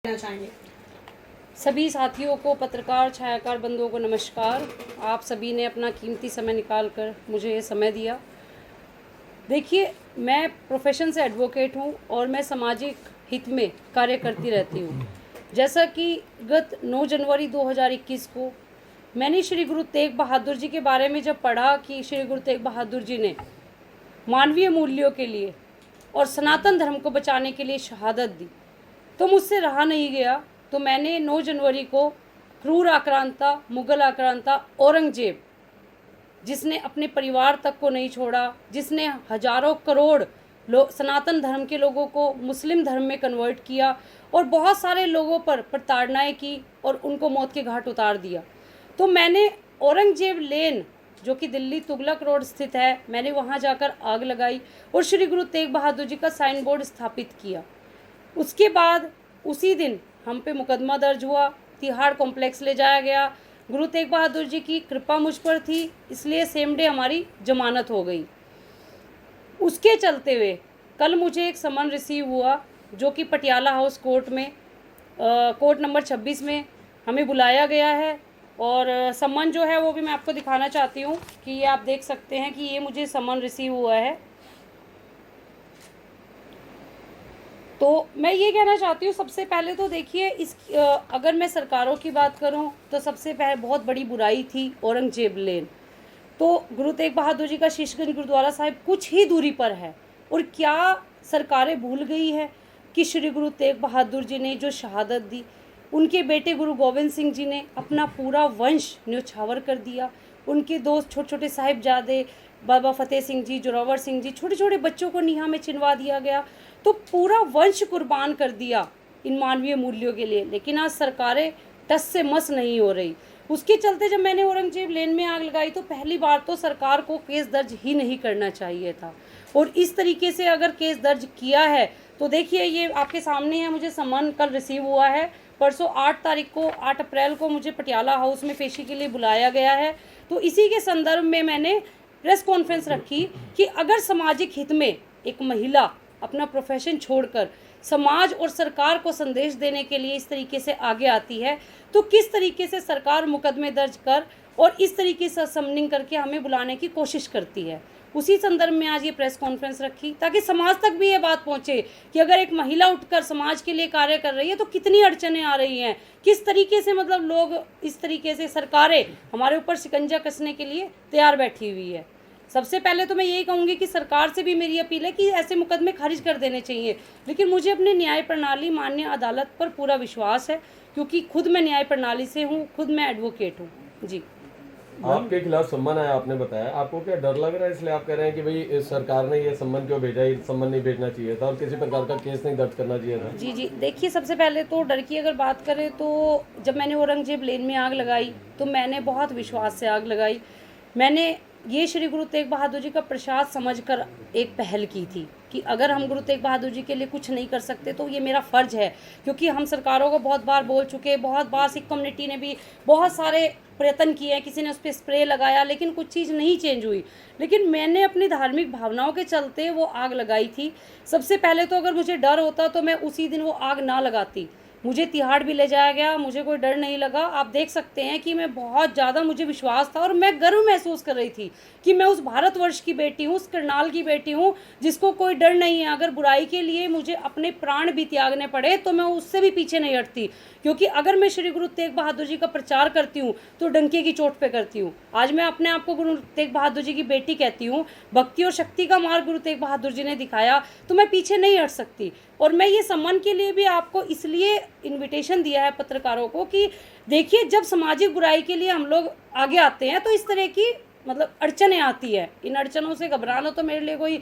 चाहेंगे। सभी साथियों को, पत्रकार छायाकार बंधुओं को नमस्कार। आप सभी ने अपना कीमती समय निकाल कर मुझे ये समय दिया। देखिए, मैं प्रोफेशन से एडवोकेट हूँ और मैं सामाजिक हित में कार्य करती रहती हूँ। जैसा कि गत 9 जनवरी 2021 को मैंने श्री गुरु तेग बहादुर जी के बारे में जब पढ़ा कि श्री गुरु तेग बहादुर जी ने मानवीय मूल्यों के लिए और सनातन धर्म को बचाने के लिए शहादत दी, तो मुझसे रहा नहीं गया। तो मैंने 9 जनवरी को क्रूर आक्रांता, मुगल आक्रांता औरंगजेब, जिसने अपने परिवार तक को नहीं छोड़ा, जिसने हजारों करोड़ सनातन धर्म के लोगों को मुस्लिम धर्म में कन्वर्ट किया और बहुत सारे लोगों पर प्रताड़नाएं की और उनको मौत के घाट उतार दिया, तो मैंने औरंगजेब लेन, जो कि दिल्ली तुगलक रोड स्थित है, मैंने वहाँ जाकर आग लगाई और श्री गुरु तेग बहादुर जी का साइन बोर्ड स्थापित किया। उसके बाद उसी दिन हम पे मुकदमा दर्ज हुआ, तिहाड़ कॉम्प्लेक्स ले जाया गया। गुरु तेग बहादुर जी की कृपा मुझ पर थी, इसलिए सेम डे हमारी जमानत हो गई। उसके चलते हुए कल मुझे एक समन रिसीव हुआ, जो कि पटियाला हाउस कोर्ट में कोर्ट नंबर 26 में हमें बुलाया गया है। और समन जो है वो भी मैं आपको दिखाना चाहती हूँ कि ये आप देख सकते हैं कि ये मुझे समन रिसीव हुआ है। तो मैं ये कहना चाहती हूँ, सबसे पहले तो देखिए, अगर मैं सरकारों की बात करूँ तो सबसे पहले बहुत बड़ी बुराई थी औरंगजेब लेन। तो गुरु तेग बहादुर जी का शीशगंज गुरुद्वारा साहिब कुछ ही दूरी पर है, और क्या सरकारें भूल गई है कि श्री गुरु तेग बहादुर जी ने जो शहादत दी, उनके बेटे गुरु गोविंद सिंह जी ने अपना पूरा वंश न्योछावर कर दिया। उनके दो छोटे छोटे साहिबजादे, बाबा फतेह सिंह जी, जोरावर सिंह जी, छोटे छोटे बच्चों को नीहा में चिनवा दिया गया। तो पूरा वंश कुर्बान कर दिया इन मानवीय मूल्यों के लिए, लेकिन आज सरकारें टस से मस नहीं हो रही। उसके चलते जब मैंने औरंगजेब लेन में आग लगाई, तो पहली बार तो सरकार को केस दर्ज ही नहीं करना चाहिए था, और इस तरीके से अगर केस दर्ज किया है तो देखिए, ये आपके सामने है, मुझे सम्मान कल रिसीव हुआ है। परसों 8 अप्रैल को मुझे पटियाला हाउस में पेशी के लिए बुलाया गया है। तो इसी के संदर्भ में मैंने प्रेस कॉन्फ्रेंस रखी कि अगर सामाजिक हित में एक महिला अपना प्रोफेशन छोड़कर समाज और सरकार को संदेश देने के लिए इस तरीके से आगे आती है, तो किस तरीके से सरकार मुकदमे दर्ज कर और इस तरीके से समनिंग करके हमें बुलाने की कोशिश करती है। उसी संदर्भ में आज ये प्रेस कॉन्फ्रेंस रखी, ताकि समाज तक भी ये बात पहुंचे कि अगर एक महिला उठकर समाज के लिए कार्य कर रही है तो कितनी अड़चनें आ रही हैं, किस तरीके से मतलब लोग इस तरीके से सरकारें हमारे ऊपर शिकंजा कसने के लिए तैयार बैठी हुई है। सबसे पहले तो मैं यही कहूँगी कि सरकार से भी मेरी अपील है कि ऐसे मुकदमे खारिज कर देने चाहिए, लेकिन मुझे अपने न्याय प्रणाली, माननीय अदालत पर पूरा विश्वास है, क्योंकि खुद मैं न्याय प्रणाली से हूँ, खुद मैं एडवोकेट हूँ। जी, आपके खिलाफ सम्मन आया, आपने बताया, आपको क्या डर लग रहा है, इसलिए आप कह रहे हैं कि भाई सरकार ने ये सम्मन क्यों भेजा, ये सम्मन नहीं भेजना चाहिए था और किसी प्रकार का केस नहीं दर्ज करना चाहिए था? जी, देखिए, सबसे पहले तो डर की अगर बात करें तो जब मैंने औरंगजेब लेन में आग लगाई तो मैंने बहुत विश्वास से आग लगाई। मैंने ये श्री गुरु तेग बहादुर जी का प्रसाद समझकर एक पहल की थी कि अगर हम गुरु तेग बहादुर जी के लिए कुछ नहीं कर सकते तो ये मेरा फ़र्ज़ है, क्योंकि हम सरकारों को बहुत बार बोल चुके, बहुत बार सिख कम्युनिटी ने भी बहुत सारे प्रयत्न किए हैं, किसी ने उस पर स्प्रे लगाया, लेकिन कुछ चीज़ नहीं चेंज हुई। लेकिन मैंने अपनी धार्मिक भावनाओं के चलते वो आग लगाई थी। सबसे पहले तो अगर मुझे डर होता तो मैं उसी दिन वो आग ना लगाती। मुझे तिहाड़ भी ले जाया गया, मुझे कोई डर नहीं लगा। आप देख सकते हैं कि मैं बहुत ज़्यादा, मुझे विश्वास था और मैं गर्व महसूस कर रही थी कि मैं उस भारतवर्ष की बेटी हूँ, उस करनाल की बेटी हूँ जिसको कोई डर नहीं है। अगर बुराई के लिए मुझे अपने प्राण भी त्यागने पड़े तो मैं उससे भी पीछे नहीं हटती, क्योंकि अगर मैं श्री गुरु तेग बहादुर जी का प्रचार करती हूँ तो डंके की चोट पे करती हूँ। आज मैं अपने आप को गुरु तेग बहादुर जी की बेटी कहती हूँ। भक्ति और शक्ति का मार्ग गुरु तेग बहादुर जी ने दिखाया, तो मैं पीछे नहीं हट सकती। और मैं ये सम्मान के लिए भी आपको इसलिए इनविटेशन दिया है पत्रकारों को कि देखिए, जब सामाजिक बुराई के लिए हम लोग आगे आते हैं तो इस तरह की मतलब अड़चनें आती है। इन अड़चनों से घबराना तो मेरे लिए कोई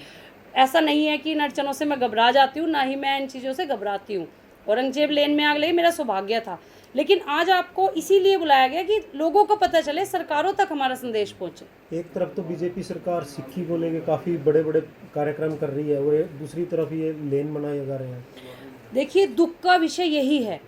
ऐसा नहीं है कि इन अड़चनों से मैं घबरा जाती हूँ, ना ही मैं इन चीज़ों से घबराती हूँ। औरंगजेब लेन में आग लगी मेरा सौभाग्य था, लेकिन आज आपको इसीलिए बुलाया गया कि लोगों को पता चले, सरकारों तक हमारा संदेश पहुंचे। एक तरफ तो बीजेपी सरकार सिक्खी को लेके काफ़ी बड़े बड़े कार्यक्रम कर रही है और दूसरी तरफ ये लेन मनाए जा रहे हैं। देखिए, दुख का विषय यही है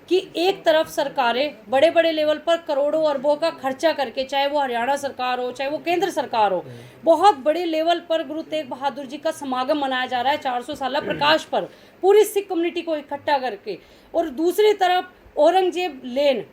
कि एक तरफ सरकारें बड़े बड़े लेवल पर करोड़ों अरबों का खर्चा करके, चाहे वो हरियाणा सरकार हो, चाहे वो केंद्र सरकार हो, बहुत बड़े लेवल पर गुरु तेग बहादुर जी का समागम मनाया जा रहा है 400 साल प्रकाश पर, पूरी सिख कम्युनिटी को इकट्ठा करके। और दूसरी तरफ औरंगजेब लेन,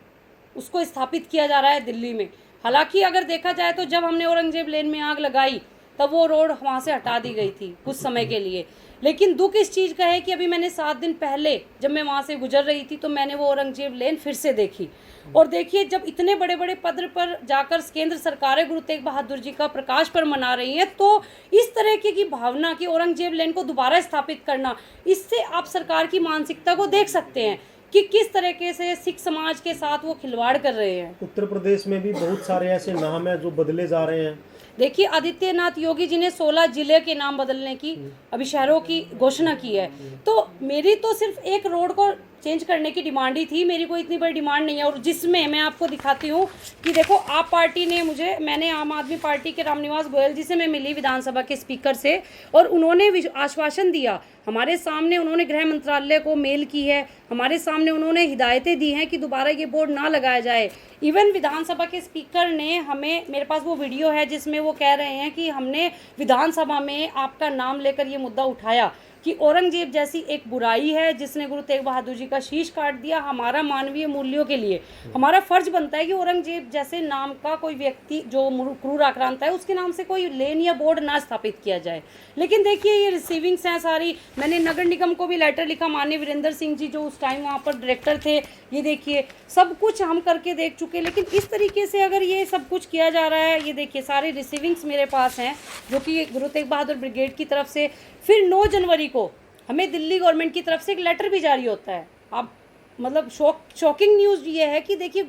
उसको स्थापित किया जा रहा है दिल्ली में। हालांकि अगर देखा जाए तो जब हमने औरंगजेब लेन में आग लगाई तब वो रोड वहाँ से हटा दी गई थी कुछ समय के लिए। लेकिन दुख इस चीज़ का है कि अभी मैंने 7 दिन पहले जब मैं वहाँ से गुजर रही थी तो मैंने वो औरंगजेब लेन फिर से देखी। और देखिए, जब इतने बड़े बड़े पद पर जाकर केंद्र सरकारें गुरु तेग बहादुर जी का प्रकाश पर्व मना रही हैं, तो इस तरह की भावना कि औरंगजेब लेन को दोबारा स्थापित करना, इससे आप सरकार की मानसिकता को देख सकते हैं कि किस तरीके से सिख समाज के साथ वो खिलवाड़ कर रहे हैं। उत्तर प्रदेश में भी बहुत सारे ऐसे नाम हैं जो बदले जा रहे हैं। देखिए, आदित्यनाथ योगी जी ने 16 जिले के नाम बदलने की, अभी शहरों की घोषणा की है। तो मेरी तो सिर्फ एक रोड को चेंज करने की डिमांड ही थी, मेरी कोई इतनी बड़ी डिमांड नहीं है। और जिसमें मैं आपको दिखाती हूँ कि देखो, आप पार्टी ने मैंने आम आदमी पार्टी के रामनिवास गोयल जी से मैं मिली, विधानसभा के स्पीकर से, और उन्होंने आश्वासन दिया हमारे सामने, उन्होंने गृह मंत्रालय को मेल की है, हमारे सामने उन्होंने हिदायतें दी हैं कि दोबारा ये बोर्ड ना लगाया जाए। इवन विधानसभा के स्पीकर ने हमें, मेरे पास वो वीडियो है जिसमें वो कह रहे हैं कि हमने विधानसभा में आपका नाम लेकर ये मुद्दा उठाया कि औरंगजेब जैसी एक बुराई है जिसने गुरु तेग बहादुर जी का शीश काट दिया। हमारा मानवीय मूल्यों के लिए हमारा फर्ज बनता है कि औरंगजेब जैसे नाम का कोई व्यक्ति जो क्रूर आक्रांत है, उसके नाम से कोई लेन या बोर्ड ना स्थापित किया जाए। लेकिन देखिए, ये रिसीविंग्स हैं सारी। मैंने नगर निगम को भी लेटर लिखा, माननीय वीरेंद्र सिंह जी जो उस टाइम वहाँ पर डायरेक्टर थे, ये देखिए सब कुछ हम करके देख चुके। लेकिन इस तरीके से अगर ये सब कुछ किया जा रहा है, ये देखिए सारे रिसीविंग्स मेरे पास हैं जो कि गुरु तेग बहादुर ब्रिगेड की तरफ से। फिर 9 जनवरी को हमें दिल्ली गवर्नमेंट की तरफ से एक लेटर भी जारी होता है। आप मतलब शॉकिंग न्यूज़ ये है कि देखिए,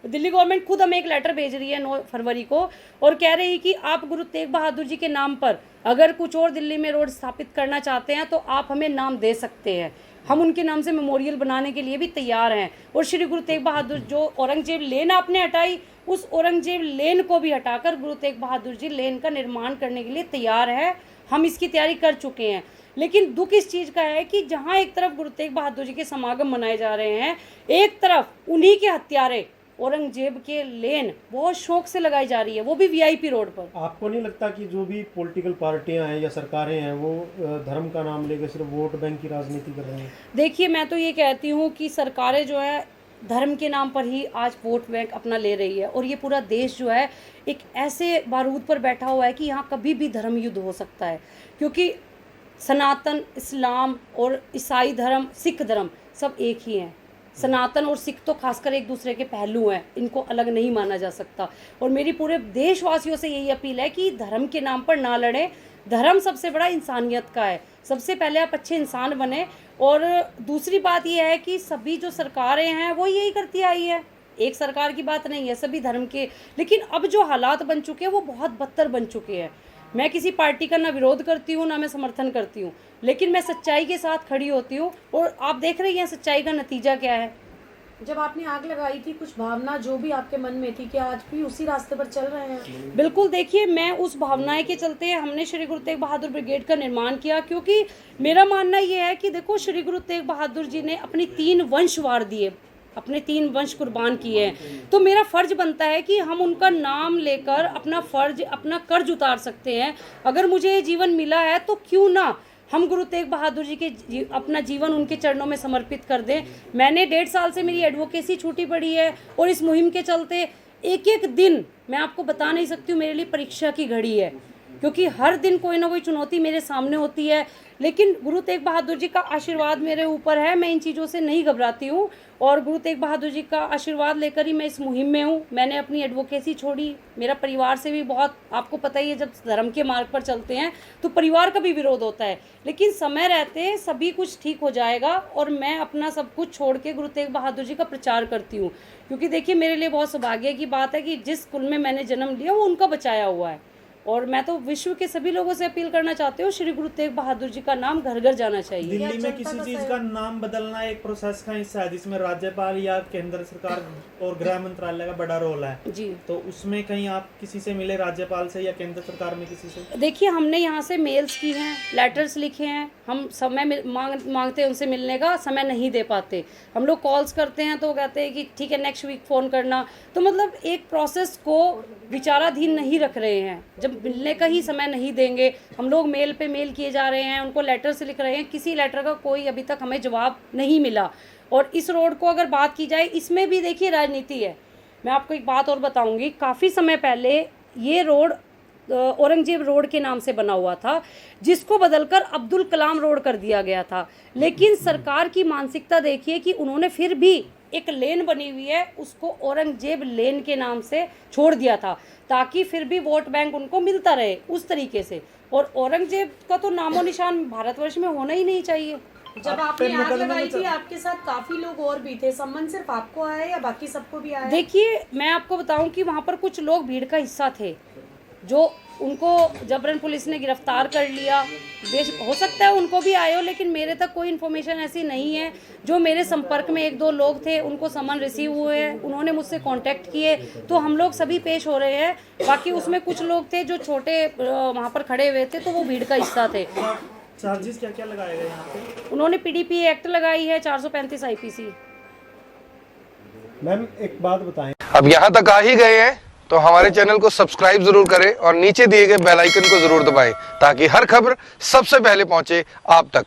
दिल्ली गवर्नमेंट खुद हमें एक लेटर भेज रही है 9 फरवरी को, और कह रही है कि आप गुरु तेग बहादुर जी के नाम पर अगर कुछ और दिल्ली में रोड स्थापित करना चाहते हैं तो आप हमें नाम दे सकते हैं, हम उनके नाम से मेमोरियल बनाने के लिए भी तैयार हैं। और श्री गुरु तेग बहादुर, जो औरंगजेब लेन आपने हटाई, उस औरंगजेब लेन को भी हटाकर गुरु तेग बहादुर जी लेन का निर्माण करने के लिए तैयार है। हम इसकी तैयारी कर चुके हैं। लेकिन दुख इस चीज़ का है कि जहाँ एक तरफ गुरु तेग बहादुर जी के समागम मनाए जा रहे हैं, एक तरफ उन्हीं के हत्यारे औरंगजेब के लेन बहुत शौक से लगाई जा रही है, वो भी वीआईपी रोड पर। आपको नहीं लगता कि जो भी पॉलिटिकल पार्टियां हैं या सरकारें हैं वो धर्म का नाम लेकर सिर्फ वोट बैंक की राजनीति कर रही हैं? देखिए, मैं तो ये कहती हूँ कि सरकारें जो है धर्म के नाम पर ही आज वोट बैंक अपना ले रही है। और ये पूरा देश जो है एक ऐसे बारूद पर बैठा हुआ है कि यहाँ कभी भी धर्म युद्ध हो सकता है, क्योंकि सनातन, इस्लाम और ईसाई धर्म, सिख धर्म सब एक ही हैं। सनातन और सिख तो खासकर एक दूसरे के पहलू हैं, इनको अलग नहीं माना जा सकता। और मेरी पूरे देशवासियों से यही अपील है कि धर्म के नाम पर ना लड़ें। धर्म सबसे बड़ा इंसानियत का है, सबसे पहले आप अच्छे इंसान बने। और दूसरी बात यह है कि सभी जो सरकारें हैं वो यही करती आई है, एक सरकार की बात नहीं है, सभी धर्म के। लेकिन अब जो हालात बन चुके हैं वो बहुत बदतर बन चुके हैं। मैं किसी पार्टी का ना विरोध करती हूँ ना मैं समर्थन करती हूँ, लेकिन मैं सच्चाई के साथ खड़ी होती हूँ। और आप देख रही हैं सच्चाई का नतीजा क्या है। जब आपने आग लगाई थी, कुछ भावना जो भी आपके मन में थी, क्या आज भी उसी रास्ते पर चल रहे हैं? बिल्कुल, देखिए मैं उस भावनाएं के चलते हमने श्री गुरु तेग बहादुर ब्रिगेड का निर्माण किया, क्योंकि मेरा मानना ये है कि देखो, श्री गुरु तेग बहादुर जी ने अपनी 3 वंश वार दिए, अपने 3 वंश कुर्बान किए हैं। तो मेरा फ़र्ज बनता है कि हम उनका नाम लेकर अपना फ़र्ज, अपना कर्ज उतार सकते हैं। अगर मुझे ये जीवन मिला है तो क्यों ना हम गुरु तेग बहादुर जी के अपना जीवन उनके चरणों में समर्पित कर दें। मैंने 1.5 साल से मेरी एडवोकेसी छूटी पड़ी है, और इस मुहिम के चलते एक एक दिन मैं आपको बता नहीं सकती हूँ, मेरे लिए परीक्षा की घड़ी है, क्योंकि हर दिन कोई ना कोई चुनौती मेरे सामने होती है। लेकिन गुरु तेग बहादुर जी का आशीर्वाद मेरे ऊपर है, मैं इन चीज़ों से नहीं घबराती हूँ। और गुरु तेग बहादुर जी का आशीर्वाद लेकर ही मैं इस मुहिम में हूँ। मैंने अपनी एडवोकेसी छोड़ी, मेरा परिवार से भी बहुत, आपको पता ही है, जब धर्म के मार्ग पर चलते हैं तो परिवार का भी विरोध होता है, लेकिन समय रहते सभी कुछ ठीक हो जाएगा। और मैं अपना सब कुछ छोड़ के गुरु तेग बहादुर जी का प्रचार करती हूँ, क्योंकि देखिए मेरे लिए बहुत सौभाग्य की बात है कि जिस कुल में मैंने जन्म लिया वो उनका बचाया हुआ है। और मैं तो विश्व के सभी लोगों से अपील करना चाहती हूँ, श्री गुरु तेग बहादुर जी का नाम घर घर जाना चाहिए। दिल्ली में जनता किसी का चीज सहयोग- का नाम बदलना एक प्रोसेस का हिस्सा है जिसमें राज्यपाल या केंद्र सरकार और गृह मंत्रालय का बड़ा रोल है। जी तो उसमें कहीं आप किसी से मिले, राज्यपाल से या केंद्र सरकार में किसी से? देखिए, हमने यहाँ से मेल्स की हैं, लेटर्स लिखे हैं, हम समय मांगते हैं उनसे मिलने का, समय नहीं दे पाते। हम लोग कॉल्स करते हैं तो वो कहते हैं कि ठीक है नेक्स्ट वीक फ़ोन करना। तो मतलब एक प्रोसेस को विचाराधीन नहीं रख रहे हैं। जब मिलने का ही समय नहीं देंगे, हम लोग मेल पे मेल किए जा रहे हैं, उनको लेटर से लिख रहे हैं, किसी लेटर का कोई अभी तक हमें जवाब नहीं मिला। और इस रोड को अगर बात की जाए, इसमें भी देखिए राजनीति है। मैं आपको एक बात और बताऊंगी, काफ़ी समय पहले ये रोड औरंगजेब रोड के नाम से बना हुआ था, जिसको बदलकर अब्दुल कलाम रोड कर दिया गया था। लेकिन सरकार की मानसिकता देखिए कि उन्होंने फिर भी एक लेन बनी हुई है, उसको औरंगजेब लेन के नाम से छोड़ दिया था, ताकि फिर भी वोट बैंक उनको मिलता रहे उस तरीके से। और औरंगजेब का तो नामो निशान भारतवर्ष में होना ही नहीं चाहिए। जब आपने आग लगाई थी आपके साथ काफी लोग और भी थे, सम्मान सिर्फ आपको आया या बाकी सबको भी आया? देखिए, मैं आपको बताऊं कि वहाँ पर कुछ लोग भीड़ का हिस्सा थे, जो उनको जबरन पुलिस ने गिरफ्तार कर लिया। हो सकता है उनको भी आए हो, लेकिन मेरे तक कोई इन्फॉर्मेशन ऐसी नहीं है। जो मेरे संपर्क में एक दो लोग थे, उनको समन रिसीव हुए हैं, उन्होंने मुझसे कांटेक्ट किए, तो हम लोग सभी पेश हो रहे हैं। बाकी उसमें कुछ लोग थे जो छोटे वहाँ पर खड़े हुए थे, तो वो भीड़ का हिस्सा थे। चार्जेस क्या क्या लगाए गए यहाँ पे? उन्होंने PDP एक्ट लगाई है, 435 IPC। मैम एक बात बताएं, अब यहाँ तक आ ही गए हैं तो हमारे चैनल को सब्सक्राइब जरूर करें और नीचे दिए गए बेल आइकन को जरूर दबाएं ताकि हर खबर सबसे पहले पहुंचे आप तक।